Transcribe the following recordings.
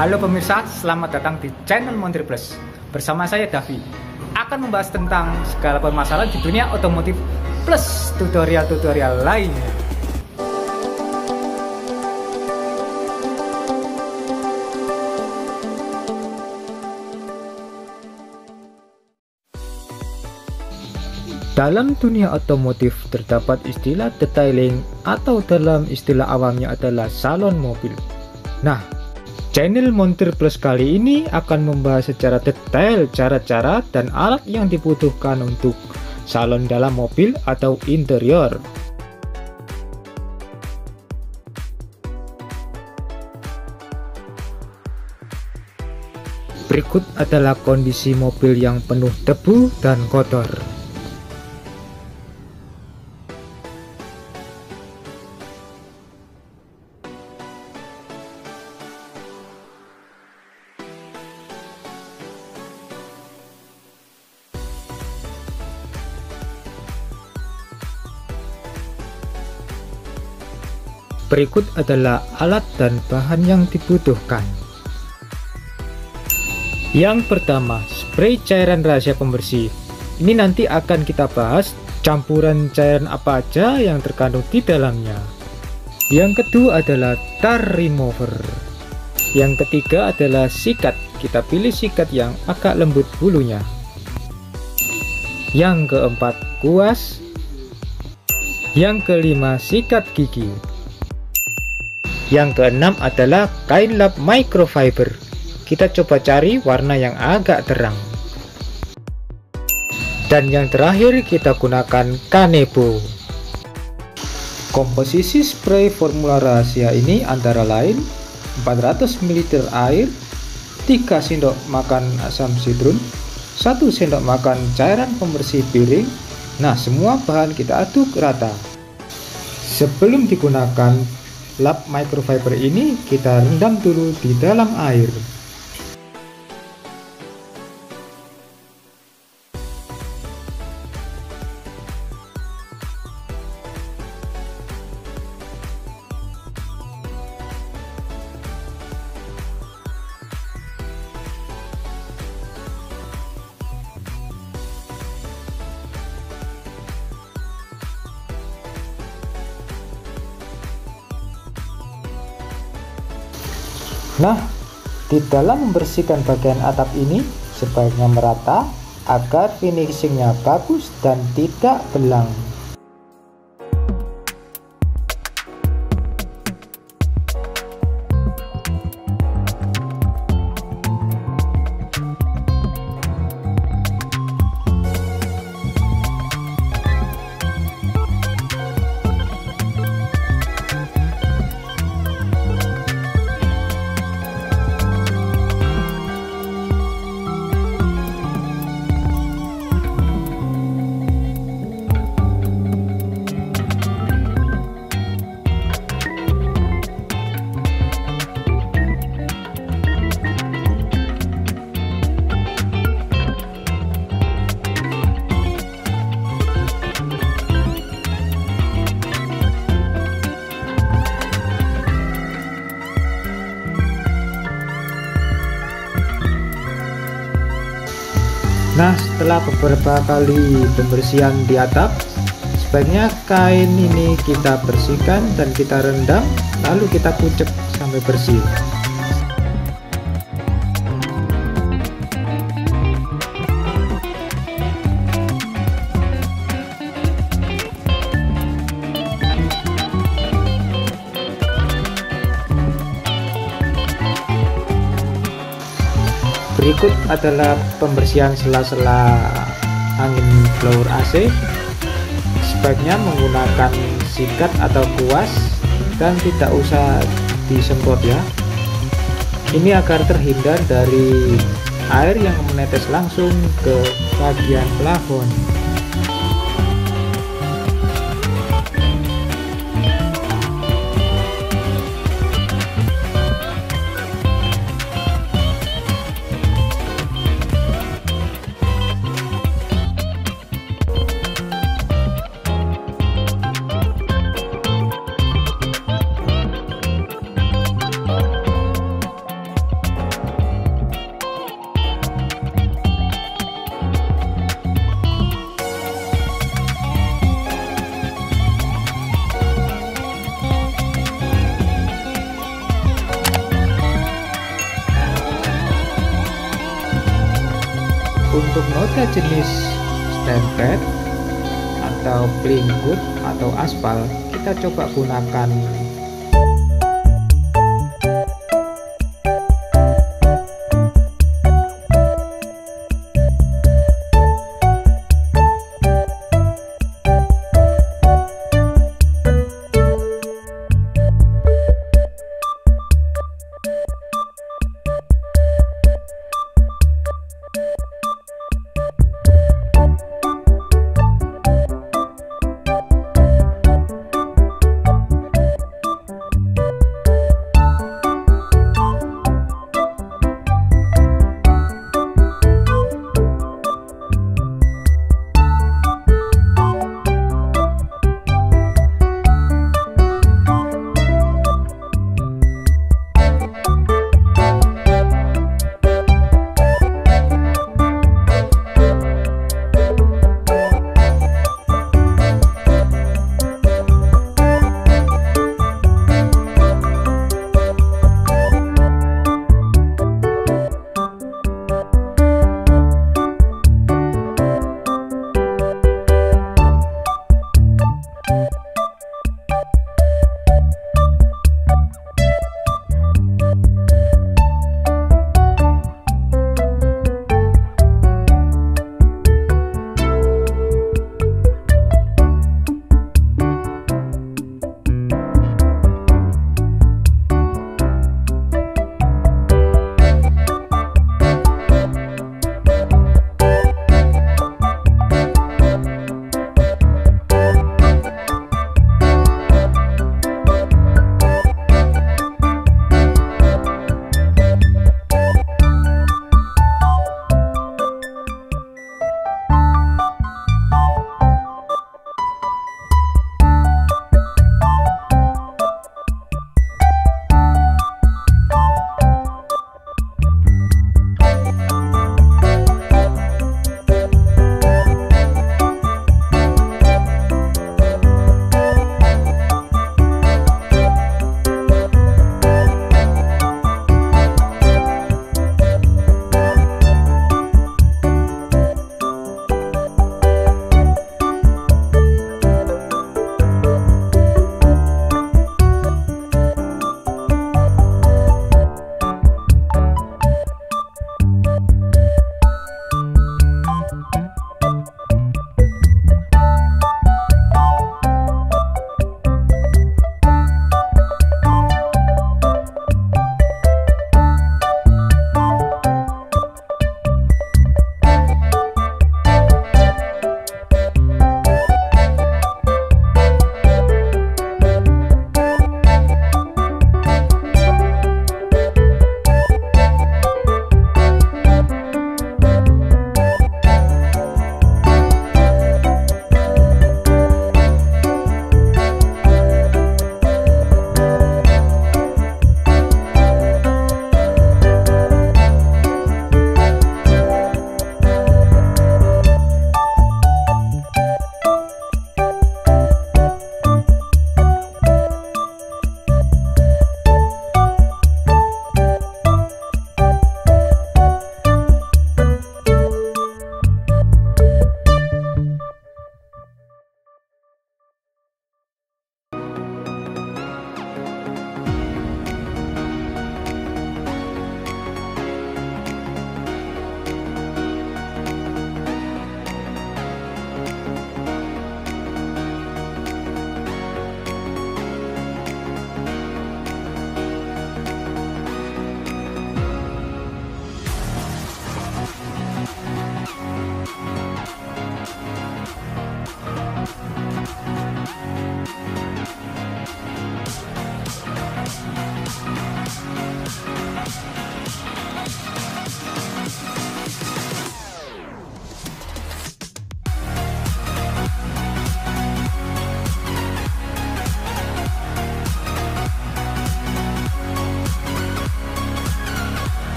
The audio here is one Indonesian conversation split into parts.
Halo pemirsa, selamat datang di channel Montir Plus. Bersama saya Davi akan membahas tentang segala permasalahan di dunia otomotif plus tutorial-tutorial lainnya. Dalam dunia otomotif terdapat istilah detailing atau dalam istilah awamnya adalah salon mobil. Nah, channel Montir Plus kali ini akan membahas secara detail cara-cara dan alat yang dibutuhkan untuk salon dalam mobil atau interior. Berikut adalah kondisi mobil yang penuh debu dan kotor. Berikut adalah alat dan bahan yang dibutuhkan. Yang pertama, spray cairan rahasia pembersih. Ini nanti akan kita bahas campuran cairan apa aja yang terkandung di dalamnya. Yang kedua adalah tar remover. Yang ketiga adalah sikat. Kita pilih sikat yang agak lembut bulunya. Yang keempat, kuas. Yang kelima, sikat gigi. Yang keenam adalah kain lap microfiber. Kita coba cari warna yang agak terang. Dan yang terakhir kita gunakan kanebo. Komposisi spray formula rahasia ini antara lain 400 ml air, 3 sendok makan asam sitrun, 1 sendok makan cairan pembersih piring. Nah, semua bahan kita aduk rata. Sebelum digunakan lap microfiber ini, kita rendam dulu di dalam air. Nah, di dalam membersihkan bagian atap ini sebaiknya merata agar finishingnya bagus dan tidak belang. Nah, setelah beberapa kali pembersihan di atap, sebaiknya kain ini kita bersihkan dan kita rendam, lalu kita kucek sampai bersih. Berikut adalah pembersihan sela-sela angin blower AC. Sebaiknya menggunakan sikat atau kuas dan tidak usah disemprot ya. Ini agar terhindar dari air yang menetes langsung ke bagian plafon. Untuk noda jenis stemped atau plingwood atau aspal, kita coba gunakan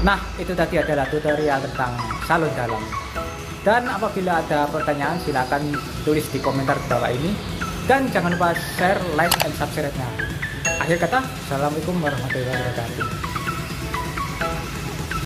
Nah, itu tadi adalah tutorial tentang salon dalam. Dan apabila ada pertanyaan silahkan tulis di komentar di bawah ini. Dan jangan lupa share, like, dan subscribe-nya. Akhir kata, Assalamualaikum warahmatullahi wabarakatuh.